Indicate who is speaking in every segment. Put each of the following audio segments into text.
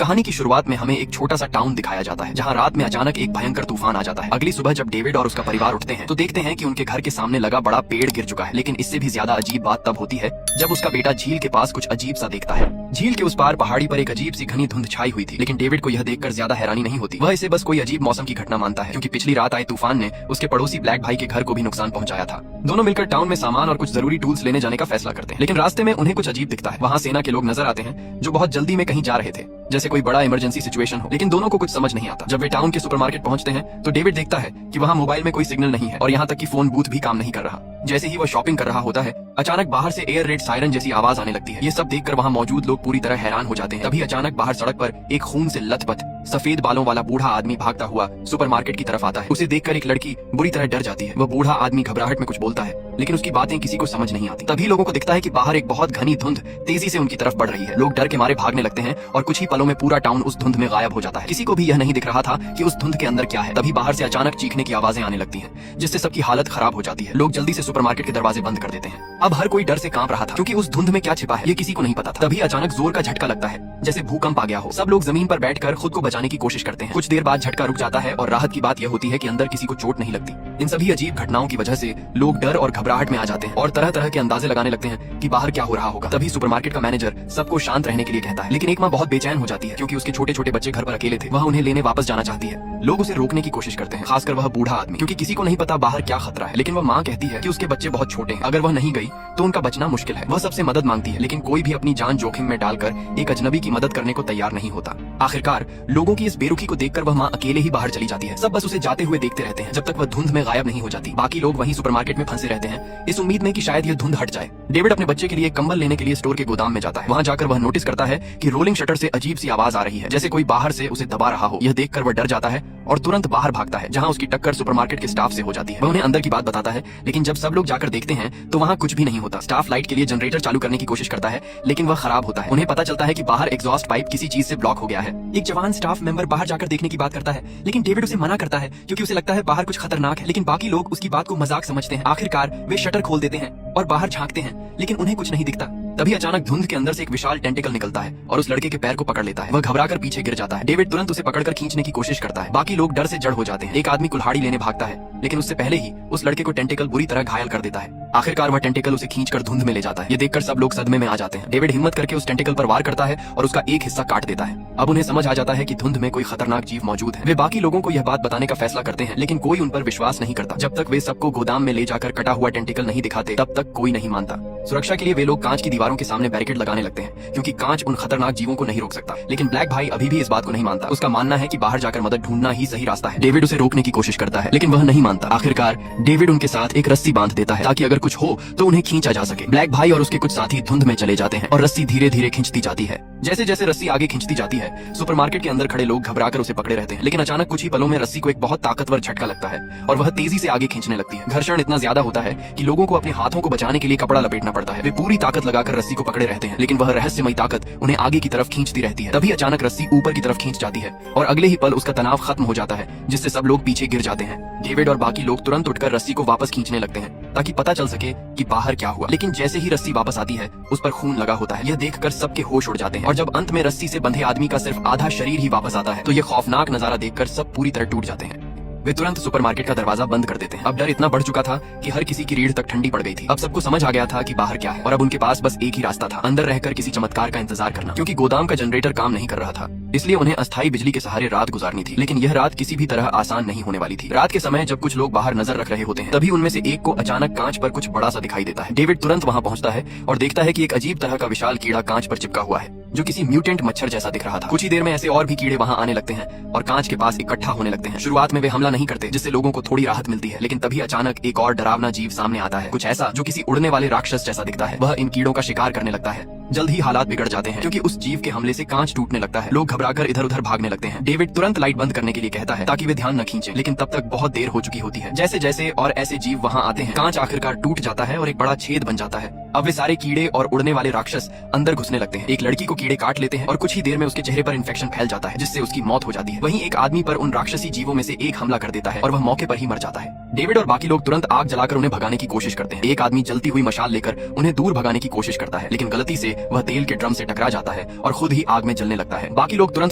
Speaker 1: कहानी की शुरुआत में हमें एक छोटा सा टाउन दिखाया जाता है जहाँ रात में अचानक एक भयंकर तूफान आ जाता है। अगली सुबह जब डेविड और उसका परिवार उठते हैं तो देखते हैं कि उनके घर के सामने लगा बड़ा पेड़ गिर चुका है। लेकिन इससे भी ज्यादा अजीब बात तब होती है जब उसका बेटा झील के पास कुछ अजीब सा देखता है। झील के उस पार पहाड़ी पर एक अजीब सी घनी धुंध छाई हुई थी, लेकिन डेविड को यह देखकर ज्यादा हैरानी नहीं होती। वह इसे बस कोई अजीब मौसम की घटना मानता है, क्योंकि पिछली रात आए तूफान ने उसके पड़ोसी ब्लैक भाई के घर को भी नुकसान पहुंचाया था। दोनों मिलकर टाउन में सामान और कुछ जरूरी टूल्स लेने जाने का फैसला करते हैं, लेकिन रास्ते में उन्हें कुछ अजीब दिखता है। वहाँ सेना के लोग नजर आते हैं जो बहुत जल्दी में कहीं जा रहे थे, जैसे कोई बड़ा इमरजेंसी सिचुएशन हो। लेकिन दोनों को कुछ समझ नहीं आता। जब वे टाउन के सुपरमार्केट पहुंचते हैं तो डेविड देखता है कि वहाँ मोबाइल में कोई सिग्नल नहीं है और यहाँ तक कि फोन बूथ भी काम नहीं कर रहा। जैसे ही वह शॉपिंग कर रहा होता है, अचानक बाहर से एयर रेड सायरन जैसी आवाज आने लगती है। ये सब देखकर वहाँ मौजूद लोग पूरी तरह हैरान हो जाते हैं। तभी अचानक बाहर सड़क पर एक खून से लथपथ सफेद बालों वाला बूढ़ा आदमी भागता हुआ सुपरमार्केट की तरफ आता है। उसे देखकर एक लड़की बुरी तरह डर जाती है। वह बूढ़ा आदमी घबराहट में कुछ बोलता है, लेकिन उसकी बातें किसी को समझ नहीं आती। तभी लोगों को दिखता है कि बाहर एक बहुत घनी धुंध तेजी से उनकी तरफ बढ़ रही है। लोग डर के मारे भागने लगते हैं और कुछ ही पलों में पूरा टाउन उस धुंध में गायब हो जाता है। किसी को भी यह नहीं दिख रहा था कि उस धुंध के अंदर क्या है। तभी बाहर से अचानक चीखने की आवाजें आने लगती हैं, जिससे सबकी हालत खराब हो जाती है। लोग जल्दी से सुपरमार्केट के दरवाजे बंद कर देते हैं। अब हर कोई डर से कांप रहा था, क्योंकि उस धुंध में क्या छिपा है ये किसी को नहीं पता था। तभी अचानक जोर का झटका लगता है, जैसे भूकंप आ गया हो। सब लोग जमीन पर बैठकर खुद को बचाने की कोशिश करते हैं। कुछ देर बाद झटका रुक जाता है और राहत की बात यह होती है कि अंदर किसी को चोट नहीं लगती। इन सभी अजीब घटनाओं की वजह से लोग डर और घबराहट में आ जाते हैं और तरह तरह के अंदाजे लगाने लगते हैं कि बाहर क्या हो रहा होगा। तभी सुपरमार्केट का मैनेजर सबको शांत रहने के लिए कहता है, लेकिन एक माँ बहुत बेचैन हो जाती है, क्योंकि उसके छोटे छोटे बच्चे घर पर अकेले थे। वह उन्हें लेने वापस जाना चाहती है। लोग उसे रोकने की कोशिश करते हैं, खासकर वह बूढ़ा आदमी, क्योंकि किसी को नहीं पता बाहर क्या खतरा है। लेकिन वह माँ कहती है कि उसके बच्चे बहुत छोटे हैं, अगर वह नहीं गई तो उनका बचना मुश्किल है। वह सबसे मदद मांगती है, लेकिन कोई भी अपनी जान जोखिम में डालकर एक अजनबी की मदद करने को तैयार नहीं होता। आखिरकार लोगों की इस बेरुखी को देखकर वह माँ अकेले ही बाहर चली जाती है। सब बस उसे जाते हुए देखते रहते हैं जब तक वह धुंध में गायब नहीं हो जाती। बाकी लोग वहीं सुपरमार्केट में फंसे रहते हैं, इस उम्मीद में कि शायद यह धुंध हट जाए। डेविड अपने बच्चे के लिए कंबल लेने के लिए स्टोर के गोदाम में जाता है। वहाँ जाकर वह नोटिस करता है कि रोलिंग शटर से अजीब सी आवाज आ रही है, जैसे कोई बाहर से उसे दबा रहा हो। यह देखकर वह डर जाता है और तुरंत बाहर भागता है, जहाँ उसकी टक्कर सुपरमार्केट के स्टाफ से हो जाती है। वह उन्हें अंदर की बात बताता है, लेकिन जब सब लोग जाकर देखते हैं तो वहाँ कुछ भी नहीं होता। स्टाफ लाइट के लिए जनरेटर चालू करने की कोशिश करता है, लेकिन वह खराब होता है। उन्हें पता चलता है कि बाहर एग्जॉस्ट पाइप किसी चीज से ब्लॉक हो गया है। एक जवान स्टाफ मेंबर बाहर जाकर देखने की बात करता है, लेकिन डेविड उसे मना करता है, क्योंकि उसे लगता है बाहर कुछ खतरनाक है। लेकिन बाकी लोग उसकी बात को मजाक समझते हैं। आखिरकार वे शटर खोल देते हैं और बाहर झांकते हैं, लेकिन उन्हें कुछ नहीं दिखता। तभी अचानक धुंध के अंदर से एक विशाल टेंटिकल निकलता है और उस लड़के के पैर को पकड़ लेता है। वह घबराकर पीछे गिर जाता है। डेविड तुरंत उसे पकड़कर खींचने की कोशिश करता है। बाकी लोग डर से जड़ हो जाते हैं। एक आदमी कुल्हाड़ी लेने भागता है, लेकिन उससे पहले ही उस लड़के को टेंटिकल बुरी तरह घायल कर देता है। आखिरकार वह टेंटिकल उसे खींचकर धुंध में ले जाता है। ये देखकर सब लोग सदमे में आ जाते हैं। डेविड हिम्मत करके उस टेंटिकल पर वार करता है और उसका एक हिस्सा काट देता है। अब उन्हें समझ आ जाता है कि धुंध में कोई खतरनाक जीव मौजूद है। वे बाकी लोगों को यह बात बताने का फैसला करते हैं, लेकिन कोई उन पर विश्वास नहीं करता। जब तक वे सबको गोदाम में ले जाकर कटा हुआ टेंटिकल नहीं दिखाते, तब तक कोई नहीं मानता। सुरक्षा के लिए वे लोग कांच की दीवारों के सामने बैरिकेड लगाने लगते हैं, क्योंकि कांच उन खतरनाक जीवों को नहीं रोक सकता। लेकिन ब्लैक भाई अभी भी इस बात को नहीं मानता। उसका मानना है कि बाहर जाकर मदद ढूंढना ही सही रास्ता है। डेविड उसे रोकने की कोशिश करता है, लेकिन वह नहीं मानता। आखिरकार डेविड उनके साथ एक रस्सी बांध देता है, ताकि अगर कुछ हो तो उन्हें खींचा जा सके। ब्लैक भाई और उसके कुछ साथी धुंध में चले जाते हैं और रस्सी धीरे धीरे खिंचती जाती है। जैसे जैसे रस्सी आगे खिंचती जाती है, सुपरमार्केट के अंदर खड़े लोग घबराकर उसे पकड़े रहते हैं। लेकिन अचानक कुछ ही पलों में रस्सी को एक बहुत ताकतवर झटका लगता है और वह तेजी से आगे खींचने लगती है। घर्षण इतना ज्यादा होता है कि लोगों को अपने हाथों को बचाने के लिए कपड़ा लपेटना पड़ता है। वे पूरी ताकत लगाकर रस्सी को पकड़े रहते हैं, लेकिन वह रहस्यमयी ताकत उन्हें आगे की तरफ खींचती रहती है। तभी अचानक रस्सी ऊपर की तरफ खींच जाती है और अगले ही पल उसका तनाव खत्म हो जाता है, जिससे सब लोग पीछे गिर जाते हैं। डेविड और बाकी लोग तुरंत उठकर रस्सी को वापस खींचने लगते हैं, ताकि पता चल सके कि बाहर क्या हुआ। लेकिन जैसे ही रस्सी वापस आती है, उस पर खून लगा होता है। यह देखकर सबके होश उड़ जाते हैं और जब अंत में रस्सी से बंधे आदमी का सिर्फ आधा शरीर ही वापस आता है, तो यह खौफनाक नजारा देखकर सब पूरी तरह टूट जाते हैं। वे तुरंत सुपरमार्केट का दरवाजा बंद कर देते हैं। अब डर इतना बढ़ चुका था कि हर किसी की रीढ़ तक ठंडी पड़ गई थी। अब सबको समझ आ गया था कि बाहर क्या है और अब उनके पास बस एक ही रास्ता था, अंदर रहकर किसी चमत्कार का इंतजार करना, क्योंकि गोदाम का जनरेटर काम नहीं कर रहा था। इसलिए उन्हें अस्थायी बिजली के सहारे रात गुजारनी थी। लेकिन यह रात किसी भी तरह आसान नहीं होने वाली थी। रात के समय जब कुछ लोग बाहर नजर रख रहे होते हैं, तभी उनमें से एक को अचानक कांच पर कुछ बड़ा सा दिखाई देता है। डेविड तुरंत वहाँ पहुँचता है और देखता है कि एक अजीब तरह का विशाल कीड़ा कांच पर चिपका हुआ है, जो किसी म्यूटेंट मच्छर जैसा दिख रहा था। कुछ ही देर में ऐसे और भी कीड़े वहाँ आने लगते हैं और कांच के पास इकट्ठा होने लगते हैं। शुरुआत में वे हमला नहीं करते, जिससे लोगों को थोड़ी राहत मिलती है, लेकिन तभी अचानक एक और डरावना जीव सामने आता है, कुछ ऐसा जो किसी उड़ने वाले राक्षस जैसा दिखता है। वह इन कीड़ों का शिकार करने लगता है। जल्द ही हालात बिगड़ जाते हैं, क्योंकि उस जीव के हमले से कांच टूटने लगता है। लोग घबराकर इधर उधर भागने लगते हैं। डेविड तुरंत लाइट बंद करने के लिए कहता है, ताकि वे ध्यान न खींचे, लेकिन तब तक बहुत देर हो चुकी होती है। जैसे जैसे और ऐसे जीव वहाँ आते हैं, कांच आखिरकार टूट जाता है और एक बड़ा छेद बन जाता है। अब वे सारे कीड़े और उड़ने वाले राक्षस अंदर घुसने लगते हैं। एक लड़की को कीड़े काट लेते हैं और कुछ ही देर में उसके चेहरे पर इन्फेक्शन फैल जाता है, जिससे उसकी मौत हो जाती है। वहीं एक आदमी पर उन राक्षसी जीवों में से एक हमला कर देता है और वह मौके पर ही मर जाता है। डेविड और बाकी लोग तुरंत आग जलाकर उन्हें भगाने की कोशिश करते हैं। एक आदमी जलती हुई मशाल लेकर उन्हें दूर भगाने की कोशिश करता है, लेकिन गलती से वह तेल के ड्रम से टकरा जाता है और खुद ही आग में जलने लगता है। बाकी लोग तुरंत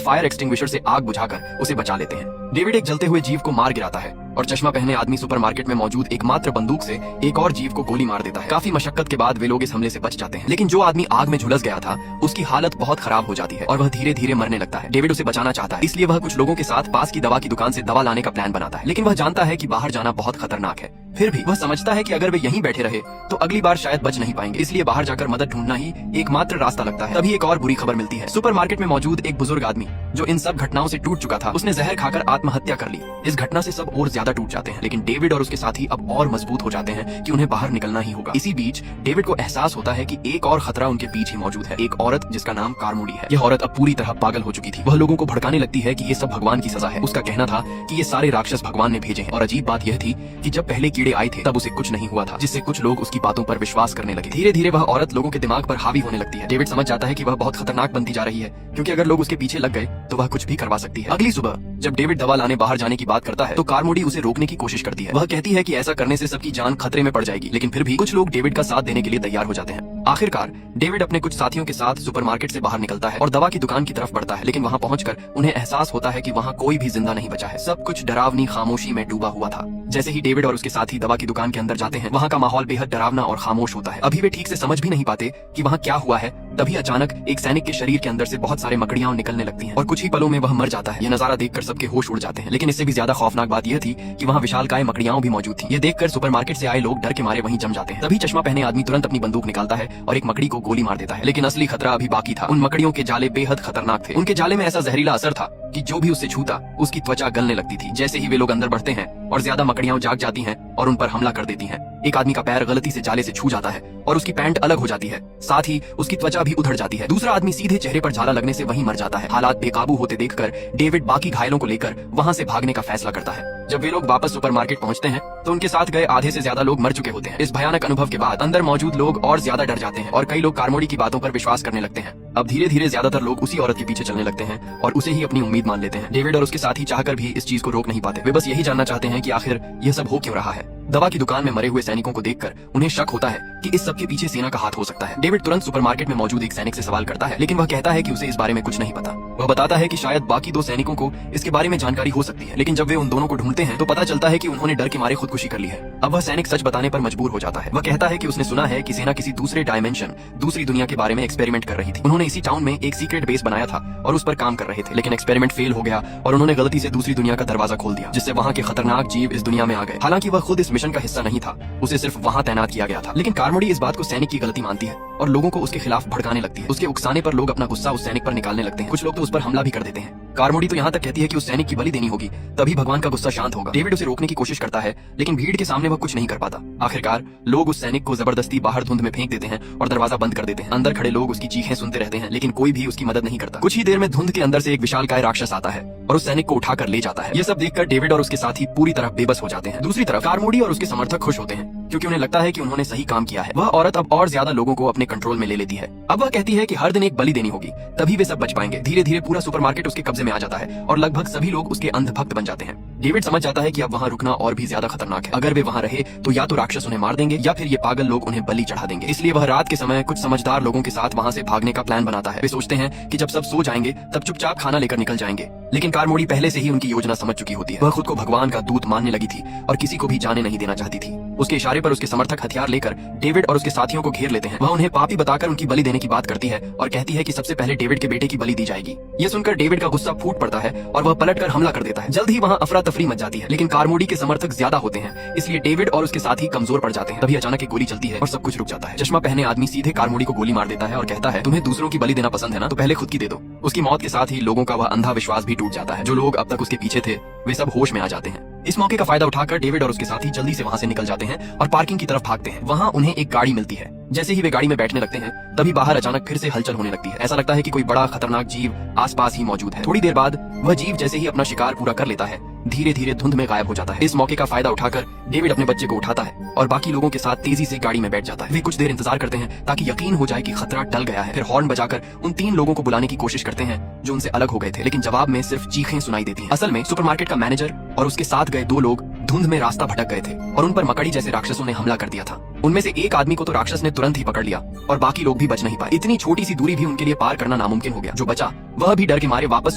Speaker 1: फायर एक्सटिंग्विशर से आग बुझाकर उसे बचा लेते हैं। डेविड एक जलते हुए जीव को मार गिराता है और चश्मा पहने आदमी सुपरमार्केट में मौजूद एकमात्र बंदूक से एक और जीव को गोली मार देता है। काफी मशक्कत के बाद वे लोग इस हमले से बच जाते हैं, लेकिन जो आदमी आग में झुलस गया था उसकी हालत बहुत खराब हो जाती है और वह धीरे धीरे मरने लगता है। डेविड उसे बचाना चाहता है, इसलिए वह कुछ लोगों के साथ पास की दवा की दुकान से दवा लाने का प्लान बनाता है, लेकिन वह जानता है कि बाहर जाना बहुत खतरनाक है। फिर भी वह समझता है कि अगर वे यहीं बैठे रहे तो अगली बार शायद बच नहीं पाएंगे, इसलिए बाहर जाकर मदद ढूंढना ही एकमात्र रास्ता लगता है। तभी एक और बुरी खबर मिलती है। सुपरमार्केट में मौजूद एक बुजुर्ग आदमी जो इन सब घटनाओं से टूट चुका था, उसने जहर खाकर आत्महत्या कर ली। इस घटना से सब और ज्यादा टूट जाते हैं, लेकिन डेविड और उसके साथी अब और मजबूत हो जाते हैं कि उन्हें बाहर निकलना ही होगा। इसी बीच डेविड को एहसास होता है कि एक और खतरा उनके पीछे मौजूद है, एक औरत जिसका नाम कारमोडी है। यह औरत अब पूरी तरह पागल हो चुकी थी। वह लोगों को भड़काने लगती है कि ये सब भगवान की सजा है। उसका कहना था कि ये सारे राक्षस भगवान ने भेजे हैं, और अजीब बात यह थी कि जब पहले कीड़े आए थे तब उसे कुछ नहीं हुआ था, जिससे कुछ लोग उसकी बातों पर विश्वास करने लगे। धीरे धीरे वह औरत लोगों के दिमाग पर हावी होने लगती है। डेविड समझ जाता है कि वह बहुत खतरनाक बनती जा रही है, क्योंकि अगर लोग उसके पीछे लग गए तो वह कुछ भी करवा सकती है। अगली सुबह जब डेविड दवा लाने बाहर जाने की बात करता है तो कारमोडी उसे रोकने की कोशिश करती है। वह कहती है कि ऐसा करने से सबकी जान खतरे में पड़ जाएगी, लेकिन फिर भी कुछ लोग डेविड का साथ देने के लिए तैयार हो जाते हैं। आखिरकार डेविड अपने कुछ साथियों के साथ सुपरमार्केट से बाहर निकलता है और दवा की दुकान की तरफ बढ़ता है, लेकिन वहां पहुंचकर उन्हें एहसास होता है कि वहां कोई भी जिंदा नहीं बचा है। सब कुछ डरावनी खामोशी में डूबा हुआ था। जैसे ही डेविड और उसके साथी दवा की दुकान के अंदर जाते हैं, वहां का माहौल बेहद डरावना और खामोश होता है। अभी वे ठीक से समझ भी नहीं पाते कि वहां क्या हुआ है, तभी अचानक एक सैनिक के शरीर के अंदर से बहुत सारे मकड़ियां निकलने लगती हैं और कुछ ही पलों में वह मर जाता है। यह नजारा देखकर सबके होश उड़ जाते हैं, लेकिन इससे भी ज्यादा खौफनाक बात यह थी कि वहां विशालकाय मकड़ियां भी मौजूद थी। ये देखकर सुपरमार्केट से आए लोग डर के मारे वहीं जम जाते हैं। तभी चश्मा पहने आदमी तुरंत अपनी बंदूक निकालता है और एक मकड़ी को गोली मार देता है, लेकिन असली खतरा अभी बाकी था। उन मकड़ियों के जाले बेहद खतरनाक थे। उनके जाले में ऐसा जहरीला असर था कि जो भी उससे छूता उसकी त्वचा गलने लगती थी। जैसे ही वे लोग अंदर बढ़ते हैं और ज्यादा मकड़ियां जाग जाती हैं और उन पर हमला कर देती हैं। एक आदमी का पैर गलती से जाले से छू जाता है और उसकी पैंट अलग हो जाती है, साथ ही उसकी त्वचा भी उधड़ जाती है। दूसरा आदमी सीधे चेहरे पर जाला लगने से वहीं मर जाता है। हालात बेकाबू होते देखकर डेविड बाकी घायलों को लेकर वहां से भागने का फैसला करता है। जब वे लोग वापस सुपरमार्केट पहुंचते हैं तो उनके साथ गए आधे से ज्यादा लोग मर चुके होते हैं। इस भयानक अनुभव के बाद अंदर मौजूद लोग और ज्यादा डर जाते हैं और कई लोग कारमोडी की बातों पर विश्वास करने लगते हैं। अब धीरे धीरे ज्यादातर लोग उसी औरत के पीछे चलने लगते हैं और उसे ही अपनी उम्मीद मान लेते हैं। डेविड और उसके साथी चाहकर भी इस चीज को रोक नहीं पाते। वे बस यही जानना चाहते हैं कि आखिर यह सब हो क्यों रहा है। दवा की दुकान में मरे हुए सैनिकों को देखकर उन्हें शक होता है कि इस सब के पीछे सेना का हाथ हो सकता है। डेविड तुरंत सुपरमार्केट में मौजूद एक सैनिक से सवाल करता है, लेकिन वह कहता है कि उसे इस बारे में कुछ नहीं पता। वह बताता है कि शायद बाकी दो सैनिकों को इसके बारे में जानकारी हो सकती है, लेकिन जब वे उन दोनों को ढूंढते हैं तो पता चलता है कि उन्होंने डर के मारे खुदकुशी कर ली है। अब वह सैनिक सच बताने पर मजबूर हो जाता है। वह कहता है कि उसने सुना है कि सेना किसी दूसरे डायमेंशन, दूसरी दुनिया के बारे में एक्सपेरिमेंट कर रही थी। उन्होंने इसी टाउन में एक सीक्रेट बेस बनाया था और उस पर काम कर रहे थे, लेकिन एक्सपेरिमेंट फेल हो गया और उन्होंने गलती से दूसरी दुनिया का दरवाजा खोल दिया, जिससे वहाँ के खतरनाक जीव इस दुनिया में आ गए। हालांकि वह खुद इस मिशन का हिस्सा नहीं था, उसे सिर्फ वहाँ तैनात किया गया था। लेकिन कारमोडी इस बात को सैनिक की गलती मानती है और लोगों को उसके खिलाफ भड़काने लगती है। उसके उकसाने पर लोग अपना गुस्सा उस सैनिक पर निकालने लगते हैं। कुछ लोग तो उस पर हमला भी कर देते हैं। कारमोडी तो यहाँ तक कहती है कि उस सैनिक की बलि देनी होगी, तभी भगवान का गुस्सा शांत होगा। डेविड उसे रोकने की कोशिश करता है, लेकिन भीड़ के सामने वह कुछ नहीं कर पाता। आखिरकार लोग उस सैनिक को जबरदस्ती बाहर धुंध में फेंक देते हैं और दरवाजा बंद कर देते हैं। अंदर खड़े लोग उसकी चीखें सुनते रहते हैं, लेकिन कोई भी उसकी मदद नहीं करता। कुछ ही देर में धुंध के अंदर से एक विशालकाय राक्षस आता है और उस सैनिक को उठाकर ले जाता है। यह सब देखकर डेविड और उसके साथी पूरी तरह बेबस हो जाते हैं। दूसरी तरफ कारमोडी और उसके समर्थक खुश होते हैं, क्योंकि उन्हें लगता है कि उन्होंने सही काम किया है। वह औरत अब और ज्यादा लोगों को अपने कंट्रोल में ले लेती है। अब वह कहती है कि हर दिन एक बलि देनी होगी, तभी वे सब बच पाएंगे। धीरे धीरे पूरा सुपरमार्केट उसके कब्जे में आ जाता है और लगभग सभी लोग उसके अंधभक्त बन जाते हैं। डेविड समझ जाता है कि अब वहाँ रुकना और भी ज्यादा खतरनाक है। अगर वे वहाँ रहे तो या तो राक्षस उन्हें मार देंगे या फिर ये पागल लोग उन्हें बलि चढ़ा देंगे। इसलिए वह रात के समय कुछ समझदार लोगों के साथ वहाँ से भागने का प्लान बनाता है। वे सोचते हैं कि जब सब सो जाएंगे तब चुपचाप खाना लेकर निकल जाएंगे, लेकिन कारमोडी पहले से ही उनकी योजना समझ चुकी होती है। वह खुद को भगवान का दूत मानने लगी थी और किसी को भी जाने नहीं देना चाहती थी। उसके इशारे पर उसके समर्थक हथियार लेकर डेविड और उसके साथियों को घेर लेते हैं। वह उन्हें पापी बताकर उनकी बलि देने की बात करती है और कहती है कि सबसे पहले डेविड के बेटे की बलि दी जाएगी। यह सुनकर डेविड का गुस्सा फूट पड़ता है और वह पलटकर हमला कर देता है। जल्द ही वहाँ अफरा तफरी मच जाती है, लेकिन कारमोडी के समर्थक ज्यादा होते हैं, इसलिए डेविड और उसके साथी कमजोर पड़ जाते हैं। तभी अचानक एक गोली चलती है और सब कुछ रुक जाता है। चश्मा पहने आदमी सीधे कारमोडी को गोली मार देता है और कहता है, तुम्हें दूसरों की बलि देना पसंद है ना, तो पहले खुद की दे दो। उसकी मौत के साथ ही लोगों का वह अंधा विश्वास भी टूट जाता है। जो लोग अब तक उसके पीछे थे वे सब होश में आ जाते हैं। इस मौके का फायदा उठाकर डेविड और उसके साथी जल्दी से वहाँ से निकल जाते हैं और पार्किंग की तरफ भागते हैं। वहाँ उन्हें एक गाड़ी मिलती है। जैसे ही वे गाड़ी में बैठने लगते हैं तभी बाहर अचानक फिर से हलचल होने लगती है। ऐसा लगता है कि कोई बड़ा खतरनाक जीव आसपास ही मौजूद है। थोड़ी देर बाद वह जीव जैसे ही अपना शिकार पूरा कर लेता है धीरे धीरे धुंध में गायब हो जाता है। इस मौके का फायदा उठाकर डेविड अपने बच्चे को उठाता है और बाकी लोगों के साथ तेजी से गाड़ी में बैठ जाता है। वे कुछ देर इंतजार करते हैं ताकि यकीन हो जाए कि खतरा टल गया है। फिर हॉर्न बजाकर उन 3 लोगों को बुलाने की कोशिश करते हैं जो उनसे अलग हो गए थे, लेकिन जवाब में सिर्फ चीखें सुनाई देती हैं। असल में सुपरमार्केट का मैनेजर और उसके साथ गए 2 लोग धुंध में रास्ता भटक गए थे और उन पर मकड़ी जैसे राक्षसों ने हमला कर दिया था। उनमें से एक आदमी को तो राक्षस ने तुरंत ही पकड़ लिया और बाकी लोग भी बच नहीं पाए। इतनी छोटी सी दूरी भी उनके लिए पार करना नामुमकिन हो गया। जो बचा वह भी डर के मारे वापस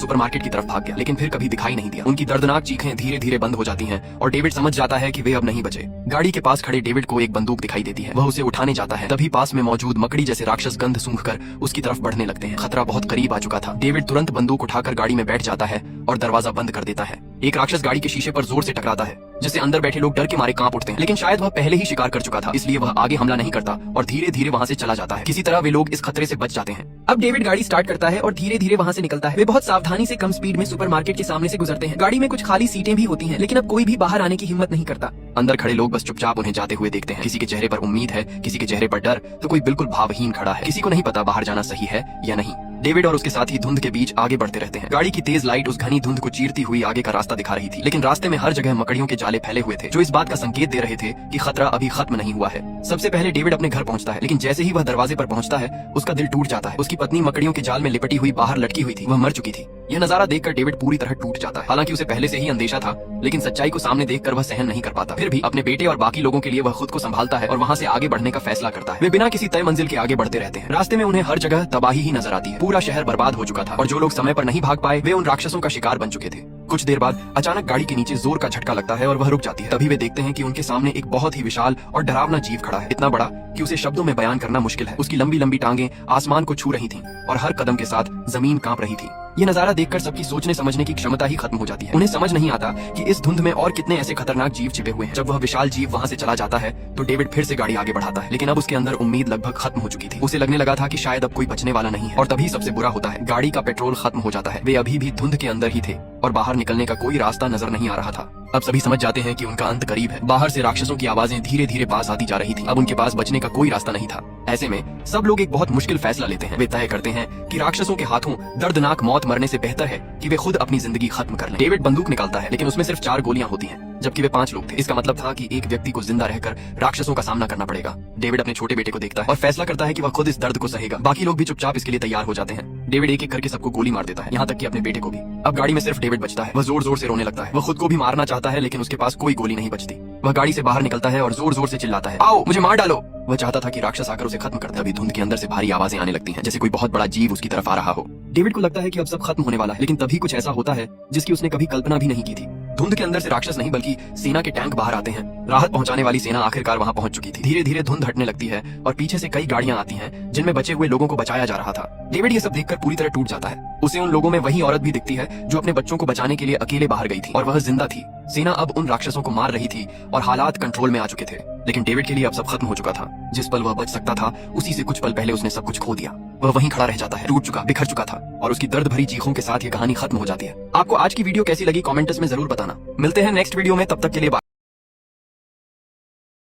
Speaker 1: सुपरमार्केट की तरफ भाग गया, लेकिन फिर कभी दिखाई नहीं दिया। उनकी दर्दनाक चीखें धीरे धीरे बंद हो जाती हैं और डेविड समझ जाता है कि वे अब नहीं बचे। गाड़ी के पास खड़े डेविड को एक बंदूक दिखाई देती है। वह उसे उठाने जाता है, तभी पास में मौजूद मकड़ी जैसे राक्षस गंध सूंघकर उसकी तरफ बढ़ने लगते हैं। खतरा बहुत करीब आ चुका था। डेविड तुरंत बंदूक उठाकर गाड़ी में बैठ जाता है और दरवाजा बंद कर देता है। एक राक्षस गाड़ी के शीशे पर जोर से टकराता है, जिससे अंदर बैठे लोग डर के मारे कांप उठते हैं। लेकिन शायद वह पहले ही शिकार कर चुका था, इसलिए वह आगे हमला नहीं करता और धीरे धीरे वहाँ से चला जाता है। किसी तरह वे लोग इस खतरे से बच जाते हैं। अब डेविड गाड़ी स्टार्ट करता है और धीरे धीरे वहाँ से निकलता है। वे बहुत सावधानी से कम स्पीड में सुपरमार्केट के सामने से गुजरते हैं। गाड़ी में कुछ खाली सीटें भी होती हैं, लेकिन अब कोई भी बाहर आने की हिम्मत नहीं करता। अंदर खड़े लोग बस चुपचाप उन्हें जाते हुए देखते हैं। किसी के चेहरे पर उम्मीद है, किसी के चेहरे पर डर, तो कोई बिल्कुल भावहीन खड़ा है। किसी को नहीं पता बाहर जाना सही है या नहीं। डेविड और उसके साथी धुंध के बीच आगे बढ़ते रहते हैं। गाड़ी की तेज लाइट उस घनी धुंध को चीरती हुई आगे का रास्ता दिखा रही थी, लेकिन रास्ते में हर जगह मकड़ियों के जाले फैले हुए थे, जो इस बात का संकेत दे रहे थे कि खतरा अभी खत्म नहीं हुआ है। सबसे पहले डेविड अपने घर पहुंचता है, लेकिन जैसे ही वह दरवाजे पर पहुंचता है उसका दिल टूट जाता है। उसकी पत्नी मकड़ियों के जाल में लिपटी हुई बाहर लटकी हुई थी, वह मर चुकी थी। यह नजारा देखकर डेविड पूरी तरह टूट जाता है। हालांकि उसे पहले से ही अंदेशा था, लेकिन सच्चाई को सामने देखकर वह सहन नहीं कर पाता। फिर भी अपने बेटे और बाकी लोगों के लिए वह खुद को संभालता है और वहाँ से आगे बढ़ने का फैसला करता है। वे बिना किसी तय मंजिल के आगे बढ़ते रहते हैं। रास्ते में उन्हें हर जगह तबाही ही नजर आती है। पूरा शहर बर्बाद हो चुका था और जो लोग समय पर नहीं भाग पाए वे उन राक्षसों का शिकार बन चुके थे। कुछ देर बाद अचानक गाड़ी के नीचे जोर का झटका लगता है और वह रुक जाती है। तभी वे देखते हैं कि उनके सामने एक बहुत ही विशाल और डरावना जीव खड़ा है, इतना बड़ा कि उसे शब्दों में बयान करना मुश्किल है। उसकी लंबी लंबी टांगें आसमान को छू रही थीं और हर कदम के साथ जमीन कांप रही थी। ये नजारा देखकर सबकी सोचने समझने की क्षमता ही खत्म हो जाती है। उन्हें समझ नहीं आता कि इस धुंध में और कितने ऐसे खतरनाक जीव छिपे हुए हैं। जब वह विशाल जीव वहाँ से चला जाता है तो डेविड फिर से गाड़ी आगे बढ़ाता है, लेकिन अब उसके अंदर उम्मीद लगभग खत्म हो चुकी थी। उसे लगने लगा था कि शायद अब कोई बचने वाला नहीं है। और तभी सबसे बुरा होता है, गाड़ी का पेट्रोल खत्म हो जाता है। वे अभी भी धुंध के अंदर ही थे और बाहर निकलने का कोई रास्ता नजर नहीं आ रहा था। अब सभी समझ जाते हैं कि उनका अंत करीब है। बाहर से राक्षसों की आवाजें धीरे धीरे पास आती जा रही थी। अब उनके पास बचने का कोई रास्ता नहीं था। ऐसे में सब लोग एक बहुत मुश्किल फैसला लेते हैं। वे तय करते हैं कि राक्षसों के हाथों दर्दनाक मौत मरने से बेहतर है कि वे खुद अपनी जिंदगी खत्म कर लें। डेविड बंदूक निकालता है, लेकिन उसमें सिर्फ 4 गोलियां होती हैं, जबकि वे 5 लोग थे। इसका मतलब था कि एक व्यक्ति को जिंदा रहकर राक्षसों का सामना करना पड़ेगा। डेविड अपने छोटे बेटे को देखता है और फैसला करता है कि वह खुद इस दर्द को सहेगा। बाकी लोग भी चुपचाप इसके लिए तैयार हो जाते हैं। डेविड एक एक करके सबको गोली मार देता है, यहाँ तक कि अपने बेटे को भी। अब गाड़ी में सिर्फ डेविड बचता है। वह जोर जोर से रोने लगता है। वह खुद को भी मारना चाहता है, लेकिन उसके पास कोई गोली नहीं बचती। वह गाड़ी से बाहर निकलता है और जोर जोर से चिल्लाता है, आओ मुझे मार डालो। वह चाहता था कि राक्षस आकर उसे खत्म कर दे। अभी धुंध के अंदर से भारी आवाजें आने लगती हैं, जैसे कोई बहुत बड़ा जीव उसकी तरफ आ रहा हो। डेविड को लगता है कि अब सब खत्म होने वाला है, लेकिन तभी कुछ ऐसा होता है जिसकी उसने कभी कल्पना भी नहीं की थी। धुंध के अंदर से राक्षस नहीं बल्कि सेना के टैंक बाहर आते हैं। राहत पहुंचाने वाली सेना आखिरकार वहां पहुंच चुकी थी। धीरे धीरे धुंध हटने लगती है और पीछे से कई गाड़ियां आती हैं जिनमें बचे हुए लोगों को बचाया जा रहा था। डेविड ये सब देखकर पूरी तरह टूट जाता है। उसे उन लोगों में वही औरत भी दिखती है जो अपने बच्चों को बचाने के लिए अकेले बाहर गई थी, और वह जिंदा थी। सेना अब उन राक्षसों को मार रही थी और हालात कंट्रोल में आ चुके थे। लेकिन डेविड के लिए अब सब खत्म हो चुका था। जिस पल वह बच सकता था उसी से कुछ पल पहले उसने सब कुछ खो दिया। वह वहीं खड़ा रह जाता है, टूट चुका, बिखर चुका था, और उसकी दर्द भरी चीखों के साथ ये कहानी खत्म हो जाती है। आपको आज की वीडियो कैसी लगी कमेंट्स में जरूर बताना। मिलते हैं नेक्स्ट वीडियो में, तब तक के लिए बाय।